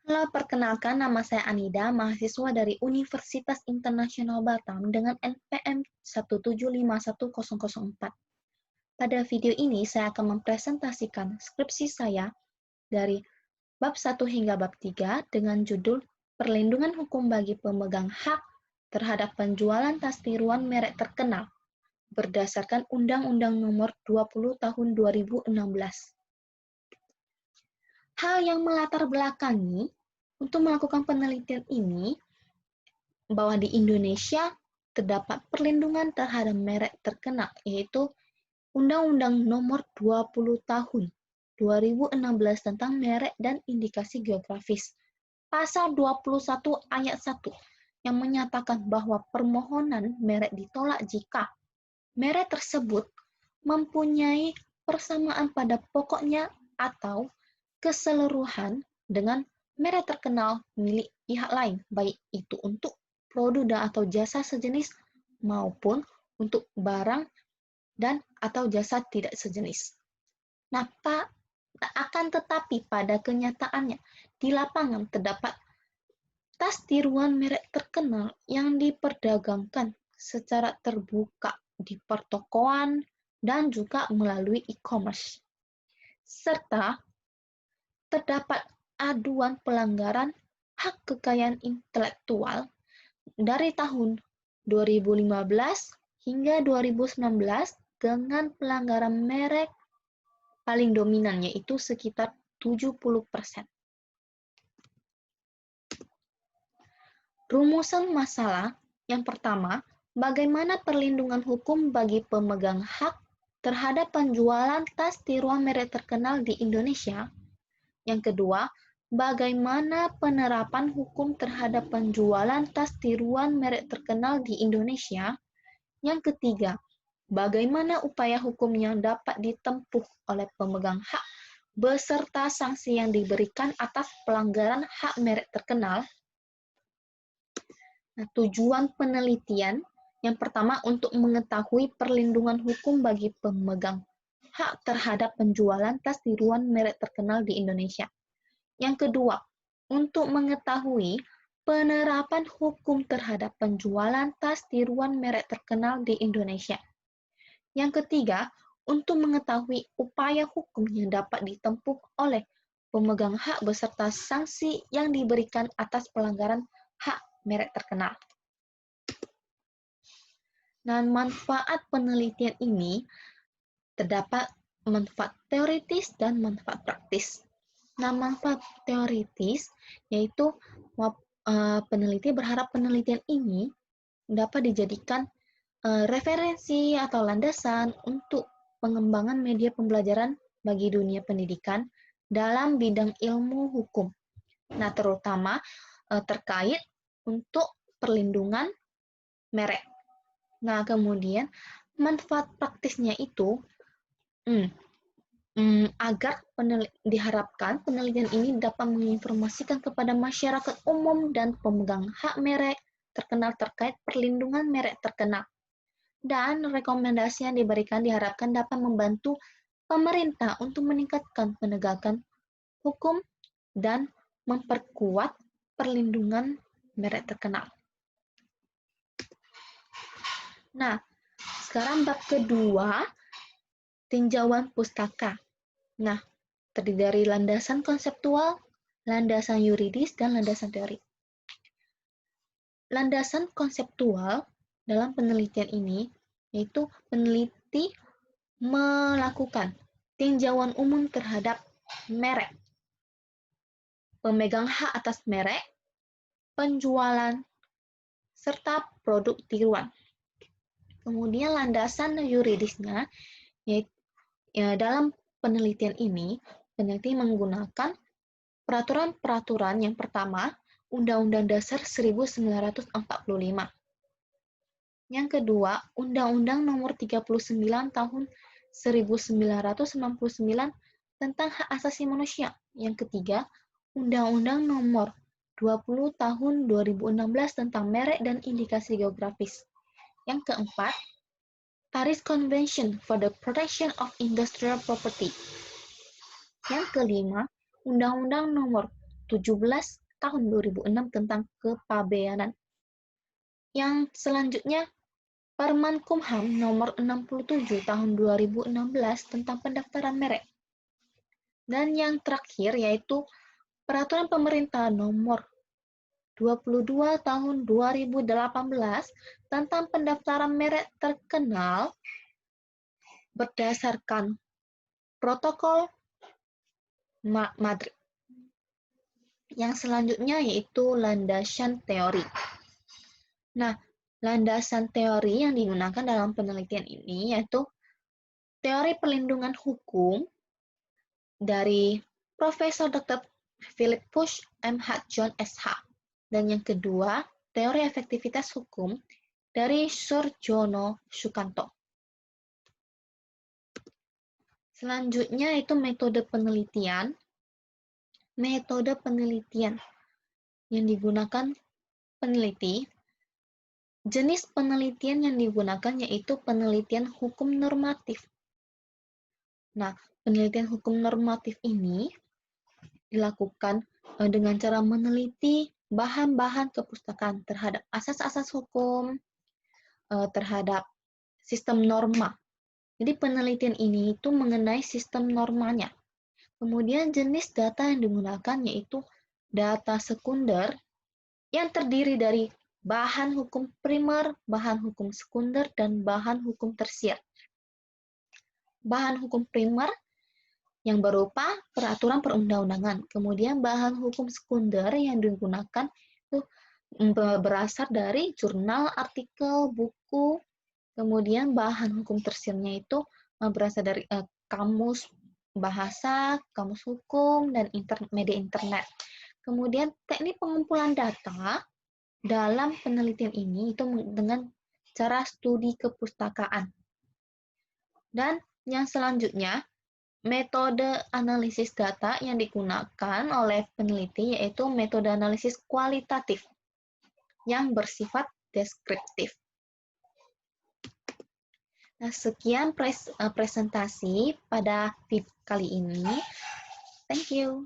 Halo, perkenalkan nama saya Anida, mahasiswa dari Universitas Internasional Batam dengan NPM 1751004. Pada video ini, saya akan mempresentasikan skripsi saya dari bab 1 hingga bab 3 dengan judul Perlindungan Hukum bagi Pemegang Hak terhadap Penjualan Tas Tiruan Merek Terkenal berdasarkan Undang-Undang Nomor 20 Tahun 2016. Hal yang melatar belakangi untuk melakukan penelitian ini bahwa di Indonesia terdapat perlindungan terhadap merek terkenal, yaitu Undang-Undang Nomor 20 Tahun 2016 tentang merek dan indikasi geografis. Pasal 21 ayat 1 yang menyatakan bahwa permohonan merek ditolak jika merek tersebut mempunyai persamaan pada pokoknya atau keseluruhan dengan merek terkenal milik pihak lain, baik itu untuk produk atau jasa sejenis maupun untuk barang dan atau jasa tidak sejenis. Nah, akan tetapi pada kenyataannya di lapangan terdapat tas tiruan merek terkenal yang diperdagangkan secara terbuka di pertokoan dan juga melalui e-commerce. Serta terdapat aduan pelanggaran hak kekayaan intelektual dari tahun 2015 hingga 2019 dengan pelanggaran merek paling dominan, yaitu sekitar 70%. Rumusan masalah yang pertama, bagaimana perlindungan hukum bagi pemegang hak terhadap penjualan tas tiruan merek terkenal di Indonesia? Yang kedua, bagaimana penerapan hukum terhadap penjualan tas tiruan merek terkenal di Indonesia? Yang ketiga, bagaimana upaya hukum yang dapat ditempuh oleh pemegang hak beserta sanksi yang diberikan atas pelanggaran hak merek terkenal? Nah, tujuan penelitian yang pertama untuk mengetahui perlindungan hukum bagi pemegang hak terhadap penjualan tas tiruan merek terkenal di Indonesia. Yang kedua, untuk mengetahui penerapan hukum terhadap penjualan tas tiruan merek terkenal di Indonesia. Yang ketiga, untuk mengetahui upaya hukum yang dapat ditempuh oleh pemegang hak beserta sanksi yang diberikan atas pelanggaran hak merek terkenal. Nah, manfaat penelitian ini terdapat manfaat teoritis dan manfaat praktis. Nah, manfaat teoritis yaitu peneliti berharap penelitian ini dapat dijadikan referensi atau landasan untuk pengembangan media pembelajaran bagi dunia pendidikan dalam bidang ilmu hukum. Nah, terutama terkait untuk perlindungan merek. Nah, kemudian manfaat praktisnya itu agar diharapkan penelitian ini dapat menginformasikan kepada masyarakat umum dan pemegang hak merek terkenal terkait perlindungan merek terkenal. Dan rekomendasi yang diberikan diharapkan dapat membantu pemerintah untuk meningkatkan penegakan hukum dan memperkuat perlindungan merek terkenal. Nah, sekarang bab kedua, tinjauan pustaka. Nah, terdiri dari landasan konseptual, landasan yuridis, dan landasan teori. Landasan konseptual dalam penelitian ini yaitu peneliti melakukan tinjauan umum terhadap merek, pemegang hak atas merek, penjualan, serta produk tiruan. Kemudian landasan yuridisnya yaitu dalam penelitian ini, peneliti menggunakan peraturan-peraturan yang pertama, Undang-Undang Dasar 1945. Yang kedua, Undang-Undang Nomor 39 Tahun 1999 tentang Hak Asasi Manusia. Yang ketiga, Undang-Undang Nomor 20 Tahun 2016 tentang Merek dan Indikasi Geografis. Yang keempat, Paris Convention for the Protection of Industrial Property. Yang kelima, Undang-Undang Nomor 17 tahun 2006 tentang kepabeanan. Yang selanjutnya, Permen Kumham nomor 67 tahun 2016 tentang pendaftaran merek. Dan yang terakhir yaitu Peraturan Pemerintah nomor 22 tahun 2018 tentang pendaftaran merek terkenal berdasarkan Protokol Madrid. Yang selanjutnya yaitu landasan teori. Nah, landasan teori yang digunakan dalam penelitian ini yaitu teori perlindungan hukum dari Profesor Dr. Philip Pusch, M.H. John S.H. Dan yang kedua, teori efektivitas hukum dari Surjono Sukanto. Selanjutnya itu metode penelitian. Metode penelitian yang digunakan peneliti. Jenis penelitian yang digunakan yaitu penelitian hukum normatif. Nah, penelitian hukum normatif ini dilakukan dengan cara meneliti bahan-bahan kepustakaan terhadap asas-asas hukum, terhadap sistem norma. Jadi penelitian ini itu mengenai sistem normanya. Kemudian jenis data yang digunakan yaitu data sekunder yang terdiri dari bahan hukum primer, bahan hukum sekunder, dan bahan hukum tersier. Bahan hukum primer yang berupa peraturan perundang-undangan. Kemudian bahan hukum sekunder yang digunakan itu berasal dari jurnal, artikel, buku. Kemudian bahan hukum tersiernya itu berasal dari kamus bahasa, kamus hukum, dan media internet. Kemudian teknik pengumpulan data dalam penelitian ini itu dengan cara studi kepustakaan. Dan yang selanjutnya, metode analisis data yang digunakan oleh peneliti yaitu metode analisis kualitatif yang bersifat deskriptif. Nah, sekian presentasi pada kali ini. Thank you.